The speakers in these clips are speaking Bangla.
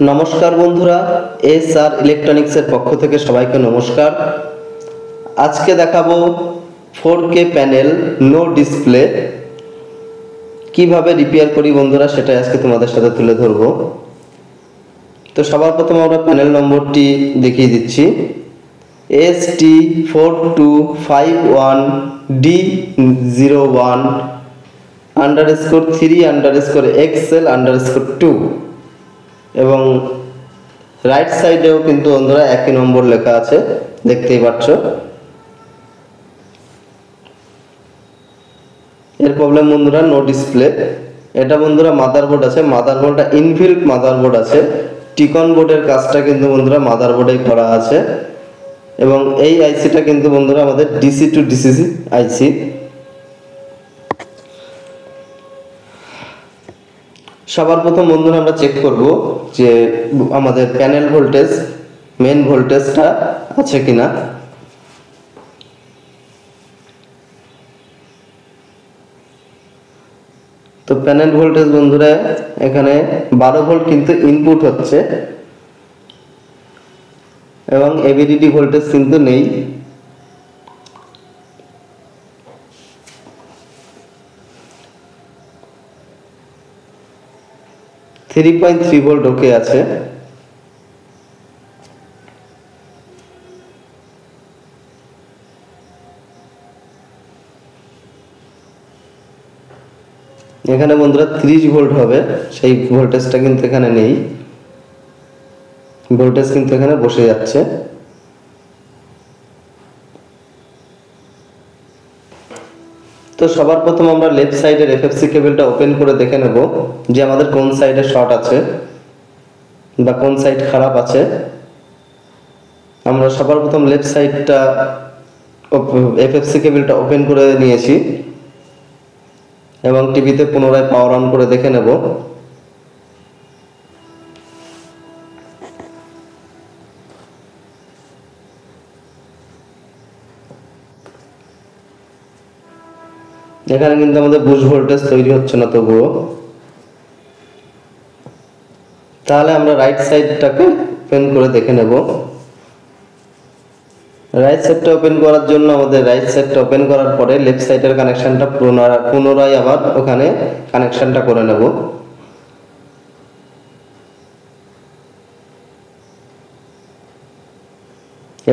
নমস্কার বন্ধুরা, এসআর ইলেকট্রনিক্সের পক্ষ থেকে সবাইকে নমস্কার। আজকে দেখাবো 4K প্যানেল নো ডিসপ্লে কিভাবে রিপেয়ার করি বন্ধুরা, সেটাই আজকে তোমাদের সাথে তুলে ধরবো। তো সবার প্রথমে আমরা প্যানেল নম্বরটি দেখিয়ে দিচ্ছি, ST4251D01_3_XL_2 এবং রাইট সাইডেও কিন্তু বন্ধুরা একই নম্বর লেখা আছে, দেখতেই পাচ্ছ। এর প্রবলেম বন্ধুরা নো ডিসপ্লে। এটা বন্ধুরা মাদারবোর্ড আছে, মাদারবোর্ডটা ইনবিল্ট মাদারবোর্ড আছে। টিকন বোর্ডের কাজটা কিন্তু বন্ধুরা মাদারবোর্ডেই করা আছে এবং এই আইসিটা কিন্তু বন্ধুরা আমাদের ডিসি টু ডিসি আইসি। সবার প্রথম বন্ধুরা আমরা চেক করব যে আমাদের প্যানেল ভোল্টেজ, মেন ভোল্টেজটা আছে কিনা। তো প্যানেল ভোল্টেজ বন্ধুরা এখানে 12 ভোল্ট কিন্তু ইনপুট হচ্ছে এবং এবিডিডি ভোল্টেজ কিন্তু নেই। থ্রি 3.3 ভোল্ট ওকে আছে। এখানে বন্ধুরা 30 ভোল্ট হবে, সেই ভোল্টেজটা কিন্তু এখানে নেই, ভোল্টেজ কিন্তু এখানে বসে যাচ্ছে। তো সবার প্রথম আমরা লেফট সাইডের এফএফসি কেবলটা ওপেন করে দেখে নেব যে আমাদের কোন সাইডে শর্ট আছে বা কোন সাইড খারাপ আছে। আমরা সবার প্রথম লেফট সাইডটা এফএফসি কেবলটা ওপেন করে নিয়েছি এবং টিভিতে পুনরায় পাওয়ার অন করে দেখে নেব। এখানে কিন্তু আমাদের বুস্ট ভোল্টেজ তৈরি হচ্ছে না তবুও। তাহলে আমরা রাইট সাইডটাকে ওপেন করে দেখে নেব। রাইট সাইডটা ওপেন করার জন্য আমাদের রাইট সাইডটা ওপেন করার পরে লেফট সাইডের কানেকশনটা পুনরায় আবার ওখানে কানেকশনটা করে নেব।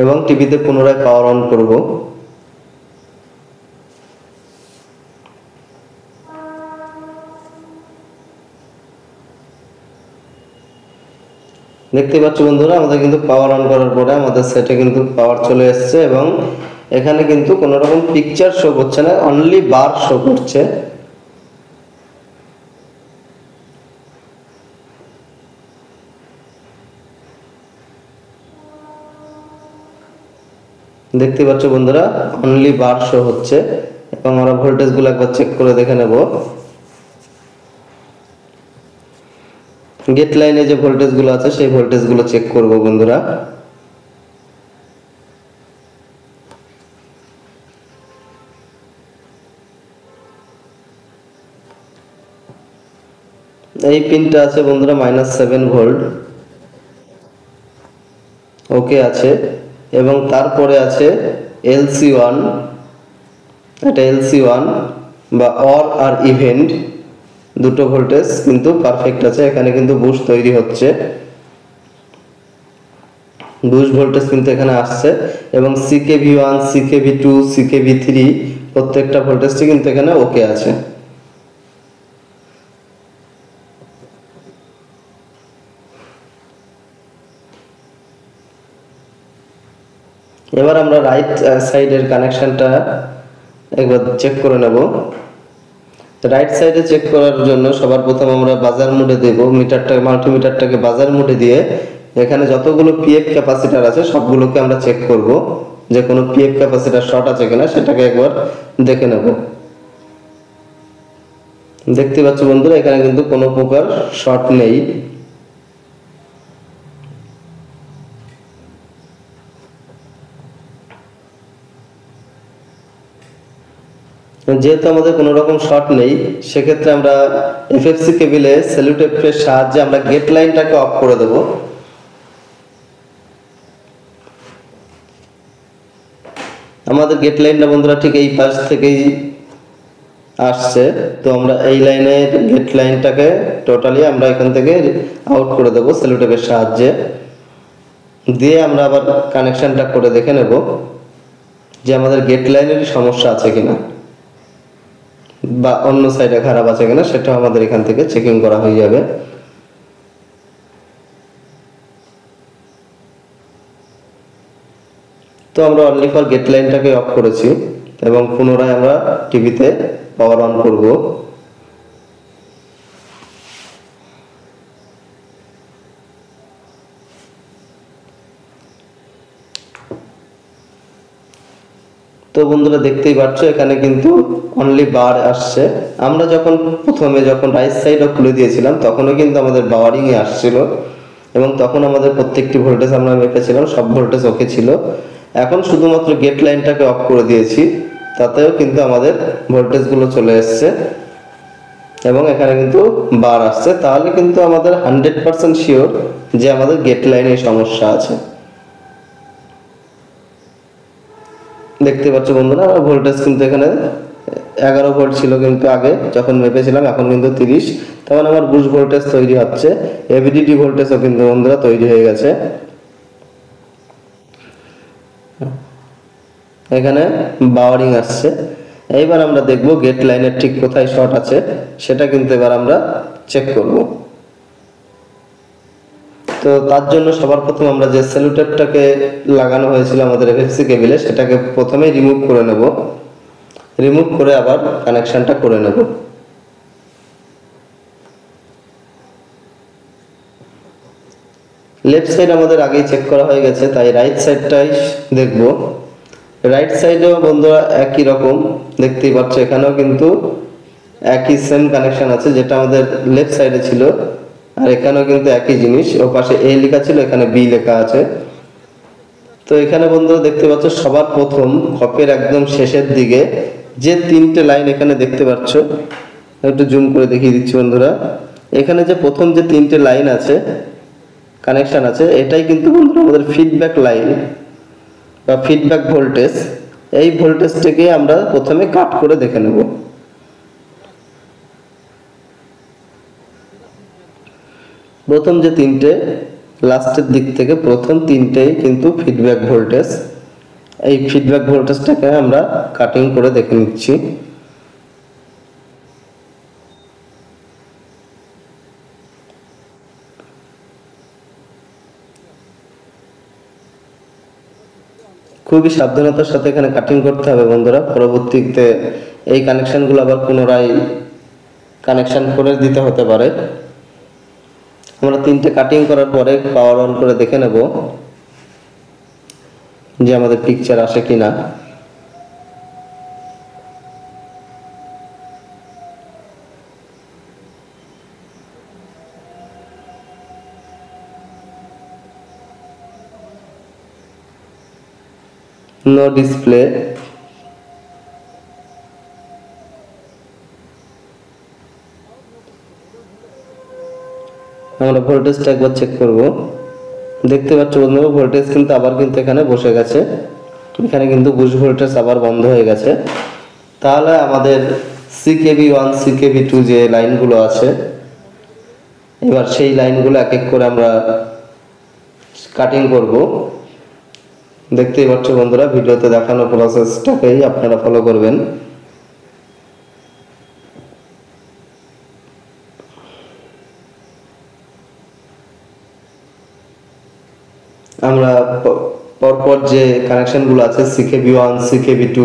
এবং টিভিতে পুনরায় পাওয়ার অন করব। দেখতে পাচ্ছ বন্ধুরা, আমাদের কিন্তু পাওয়ার অন করার পরে আমাদের সেটে কিন্তু পাওয়ার চলে এসেছে এবং এখানে কিন্তু কোনো রকম পিকচার শো করছে না, অনলি বার শো করছে। দেখতে পাচ্ছ বন্ধুরা, অনলি বার শো হচ্ছে এবং আমরা ভোল্টেজ গুলো একবার চেক করে দেখে নেব। গেট লাইনে যে ভোল্টেজ গুলো আছে সেই ভোল্টেজ গুলো চেক করব বন্ধুরা। এই পিনটা আছে বন্ধুরা -7 ভোল্ট ওকে আছে এবং তারপরে আছে LC1, এটা LC1 বা অর আর ইভেন্ট, দুটো ভোল্টেজ কিন্তু পারফেক্ট আছে। এখানে কিন্তু বুস্ট তৈরি হচ্ছে, বুস্ট ভোল্টেজ কিন্তু এখানে আসছে এবং CKV1, CKV2, CKV3 প্রত্যেকটা ভোল্টেজটি কিন্তু এখানে ওকে আছে। এবার আমরা রাইট সাইডের কানেকশনটা একবার চেক করে নেব। রাইট সাইডে চেক করার জন্য সবার প্রথম আমরা বাজার মোডে দেব, মাল্টিমিটারটাকে বাজার মোডে দিয়ে এখানে যতগুলো পিএফ ক্যাপাসিটর আছে সবগুলোকে আমরা চেক করব যে কোনো পিএফ ক্যাপাসিটর শর্ট আছে কিনা, সেটাকে একবার দেখে নেব। দেখতে পাচ্ছ বন্ধুরা, এখানে কিন্তু কোনো প্রকার শর্ট নেই। যেহেতু আমাদের কোনো রকম শর্ট নেই, সেক্ষেত্রে আমরা এফএফসি কেবিলে সেলুটেপের সাহায্যে আমরা গেট লাইনটাকে অফ করে দেব। আমাদের গেট লাইনটা বন্ধুরা ঠিক এই পাশ থেকেই আসছে, তো আমরা এই লাইনের গেট লাইনটাকে টোটালি আমরা এখান থেকে আউট করে দেব সেলুটেপের সাহায্যে। দিয়ে আমরা আবার কানেকশনটা করে দেখে নেব যে আমাদের গেট লাইনেরই সমস্যা আছে কিনা বা অন্য সাইডে খারাপ আছে কিনা, সেটা আমাদের এখান থেকে চেকিং করা হয়ে যাবে। তো আমরা অনলি ফর গেট লাইনটাকে অফ করেছি এবং পুনরায় আমরা টিভিতে পাওয়ার অন করব। তো বন্ধুরা দেখতেই পাচ্ছ এখানে কিন্তু অনলি বার আসছে। আমরা যখন রাইট সাইডও খুলে দিয়েছিলাম তখনও কিন্তু আমাদের বাওয়ারিং এ আসছিল এবং তখন আমাদের প্রত্যেকটি ভোল্টেজ আমরা মেপেছিলাম, সব ভোল্টেজ ওকে ছিল। এখন শুধুমাত্র গেট লাইনটাকে অফ করে দিয়েছি, তাতেও কিন্তু আমাদের ভোল্টেজ গুলো চলে এসছে এবং এখানে কিন্তু বার আসছে। তাহলে কিন্তু আমাদের 100% শিওর যে আমাদের গেট লাইনে সমস্যা আছে। দেখতে পাচ্ছ বন্ধুরা ভোল্টেজ কিন্তু এখানে 11 ভোল্ট ছিল কিন্তু আগে যখন মেপেছিলাম, এখন কিন্তু 30। তখন আমার বুস্ট ভোল্টেজ তৈরি হচ্ছে, এভিডিটি ভোল্টেজও কিন্তু বন্ধুরা তৈরি হয়ে গেছে। এখানে বাওয়ারিং আসছে। এইবার আমরা দেখব গেট লাইনের ঠিক কোথায় শর্ট আছে, সেটা কিন্তু এবার আমরা চেক করব। তো তার জন্য সবার প্রথম আমরা যে সেলুটেপটাকে লাগানো হয়েছিল আমাদের এফএফসি কেবিলে, সেটাকে প্রথমে রিমুভ করে নেব। রিমুভ করে আবার কানেকশনটা করে নেব। লেফট সাইড আমাদের আগেই চেক করা হয়ে গেছে, তাই রাইট সাইডটাই দেখব। রাইট সাইডেও বন্ধুরা একই রকম দেখতেই পাচ্ছ, এখানেও কিন্তু একই সেম কানেকশন আছে যেটা আমাদের লেফট সাইডে ছিল, আর এখানেও কিন্তু একই জিনিস। ও পাশে এ লেখা ছিল, এখানে বি লেখা আছে। তো এখানে বন্ধুরা দেখতে পাচ্ছ সবার প্রথম খপের একদম শেষের দিকে যে তিনটে লাইন এখানে দেখতে পাচ্ছ, একটু জুম করে দেখিয়ে দিচ্ছি বন্ধুরা। এখানে যে প্রথম যে তিনটে লাইন আছে, কানেকশন আছে, এটাই কিন্তু বন্ধুরা আমাদের ফিডব্যাক লাইন বা ফিডব্যাক ভোল্টেজ। এই ভোল্টেজটাকে আমরা প্রথমে কাট করে দেখে নেব। প্রথম যে তিনটে লাস্টের দিক থেকে প্রথম তিনটেই কিন্তু ফিডব্যাক ভোল্টেজ। এই ফিডব্যাক ভোল্টেজটাকে আমরা কাটিং করে দেখে নিচ্ছি। খুবই সাবধানতার সাথে এখানে কাটিং করতে হবে বন্ধুরা, পরবর্তীতে এই কানেকশনগুলো আবার পুনরায় কানেকশন করে দিতে হতে পারে। আমরা তিনটে কাটিং করার পরে পাওয়ার অন করে দেখে নেব যে আমাদের পিকচার আসে কিনা। No display. আমরা ভোল্টেজটা একবার চেক করব। দেখতে পাচ্ছ বন্ধুরা ভোল্টেজ কিন্তু আবার কিন্তু এখানে বসে গেছে, এখানে কিন্তু বুস্ট ভোল্টেজ আবার বন্ধ হয়ে গেছে। তাহলে আমাদের CKB1 CKB2 যে লাইনগুলো আছে, এবার সেই লাইনগুলো এক এক করে আমরা কাটিং করব। দেখতেই পাচ্ছ বন্ধুরা ভিডিওতে দেখানো প্রসেসটাকেই আপনারা ফলো করবেন। আমরা পরপর যে কানেকশনগুলো আছে CKB1 CKB2,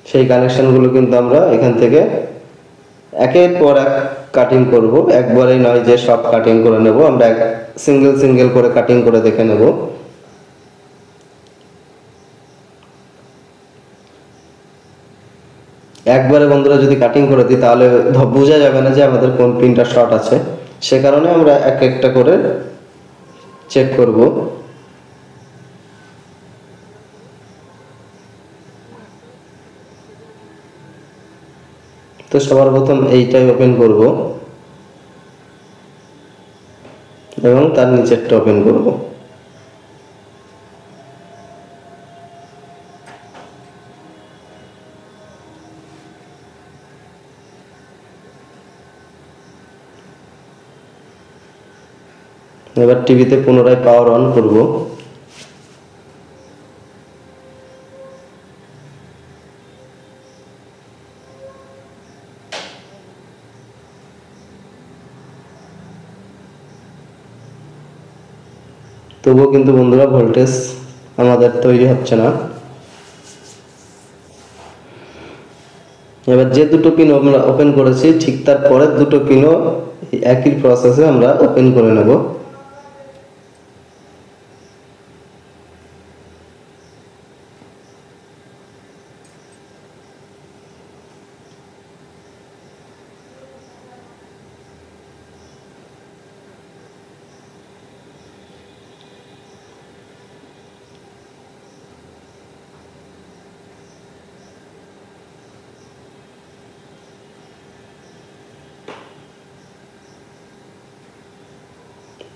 সেই কানেকশনগুলো কিন্তু আমরা এখান থেকে একের পর এক কাটিং করব। একবারেই নয় যে সব কাটিং করে নেব, আমরা সিঙ্গেল সিঙ্গেল করে কাটিং করে দেখে নেব। একবারে বন্ধুরা যদি কাটিং করে দিই তাহলে বোঝা যাবে না যে আমাদের কোন পিনটা শর্ট আছে, সে কারণে আমরা এক একটা করে চেক করব। তো সবার প্রথম এইটাই ওপেন করব এবং তার নিচেরটা ওপেন করব। এবার টিভিতে পুনরায় পাওয়ার অন করব। তবুও কিন্তু বন্ধুরা ভোল্টেজ আমাদের তৈরি হচ্ছে না। এবার যে দুটো পিন আমরা ওপেন করেছি ঠিক তার পরের দুটো পিনও একই প্রসেসে আমরা ওপেন করে নেব।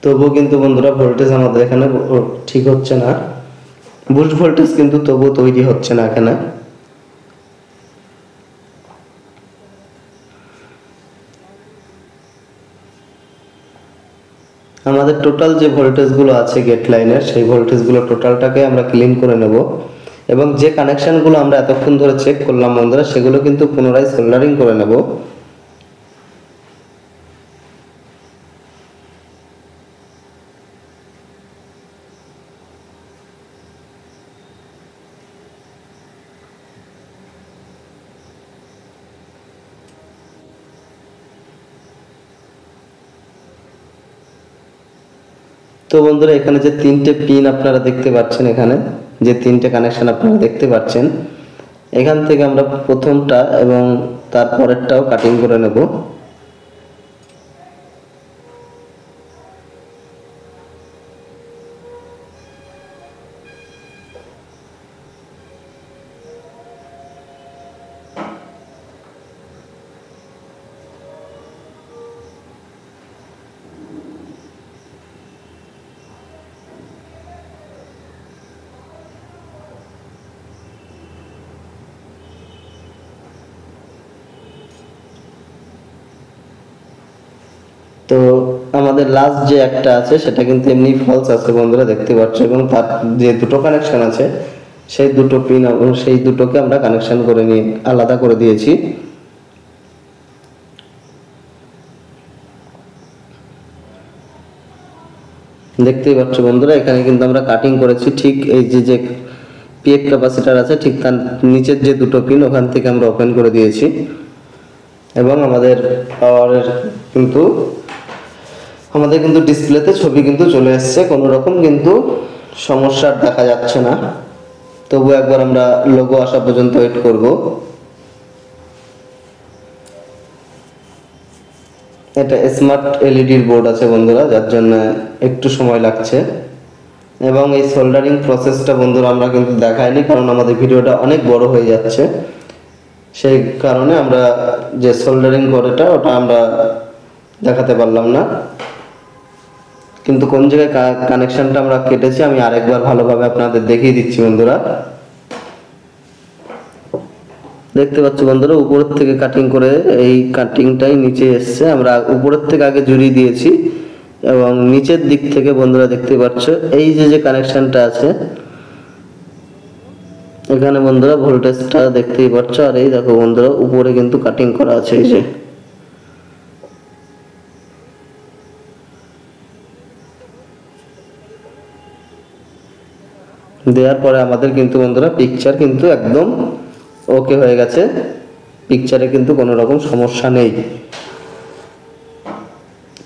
তবুও কিন্তু বন্ধুরা ভোল্টেজ আমাদের এখানে ঠিক হচ্ছে না, বুস্ট ভোল্টেজ কিন্তু তবুও তৈরি হচ্ছে না এখানে। আমাদের টোটাল যে ভোল্টেজগুলো আছে গেট লাইনের সেই ভোল্টেজগুলো টোটালটাকে আমরা ক্লিন করে নেব এবং যে কানেকশনগুলো আমরা এতক্ষণ ধরে চেক করলাম বন্ধুরা সেগুলো কিন্তু পুনরায় সোল্ডারিং করে নেব। তো বন্ধুরা এখানে যে তিনটে পিন আপনারা দেখতে পাচ্ছেন, এখানে যে তিনটে কানেকশন আপনারা দেখতে পাচ্ছেন, এখান থেকে আমরা প্রথমটা এবং তারপরেরটাও কাটিং করে নেব। তো আমাদের লাস্ট যে একটা আছে সেটা কিন্তু এমনি ফলস আছে বন্ধুরা দেখতে পাচ্ছ, এবং তার যে দুটো কানেকশন আছে সেই দুটো পিন এবং সেই দুটোকে আমরা কানেকশন করে নিয়ে আলাদা করে দিয়েছি। দেখতেই পাচ্ছ বন্ধুরা এখানে কিন্তু আমরা কাটিং করেছি ঠিক এই যে পিএফ ক্যাপাসিটর আছে ঠিক তার নিচের যে দুটো পিন ওখান থেকে আমরা ওপেন করে দিয়েছি এবং আমাদের পাওয়ারের কিন্তু ডিসপ্লেতে ছবি কিন্তু চলে এসেছে, কোনো রকম কিন্তু সমস্যা দেখা যাচ্ছে না। তবু একবার আমরা লোগো আসা পর্যন্ত ওয়েট করব। এটা স্মার্ট এলইডির বোর্ড আছে বন্ধুরা, যার জন্য একটু সময় লাগছে এবং এই সোল্ডারিং প্রসেসটা বন্ধুরা আমরা কিন্তু দেখাইনি কারণ আমাদের ভিডিওটা অনেক বড় হয়ে যাচ্ছে, সেই কারণে আমরা যে সোল্ডারিং করেটা ওটা আমরা দেখাতে পারলাম না। কিন্তু কোন জায়গায় কানেকশনটা আমরা কেটেছি আমি আরেকবার ভালোভাবে আপনাদের দেখিয়ে দিচ্ছি বন্ধুরা। দেখতে পাচ্ছ বন্ধুরা উপরের থেকে কাটিং করে এই কাটিংটাই নিচে এসছে, আমরা উপরের থেকে আগে জুড়িয়ে দিয়েছি এবং নিচের দিক থেকে বন্ধুরা দেখতে পাচ্ছ এই যে কানেকশনটা আছে এখানে বন্ধুরা ভোল্টেজটা দেখতেই পাচ্ছ, আর এই দেখো বন্ধুরা উপরে কিন্তু কাটিং করা আছে এই যে। দেওয়ার পরে আমাদের কিন্তু বন্ধুরা পিকচার কিন্তু একদম ওকে হয়ে গেছে, পিকচারে কিন্তু কোনো রকম সমস্যা নেই।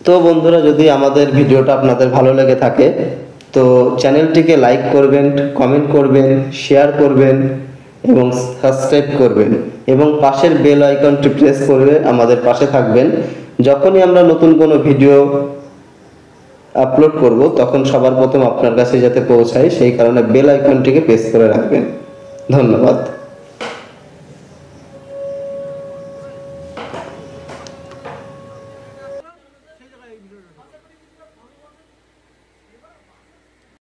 তো বন্ধুরা যদি আমাদের ভিডিওটা আপনাদের ভালো লেগে থাকে তো চ্যানেলটিকে লাইক করবেন, কমেন্ট করবেন, শেয়ার করবেন এবং সাবস্ক্রাইব করবেন এবং পাশের বেল আইকনটি প্রেস করে আমাদের পাশে থাকবেন। যখনই আমরা নতুন কোনো ভিডিও আপলোড করব তখন সবার প্রথম আপনার কাছে যাতে পৌঁছায় সেই কারণে বেল আইকনটিকে প্রেস করে রাখবেন। ধন্যবাদ।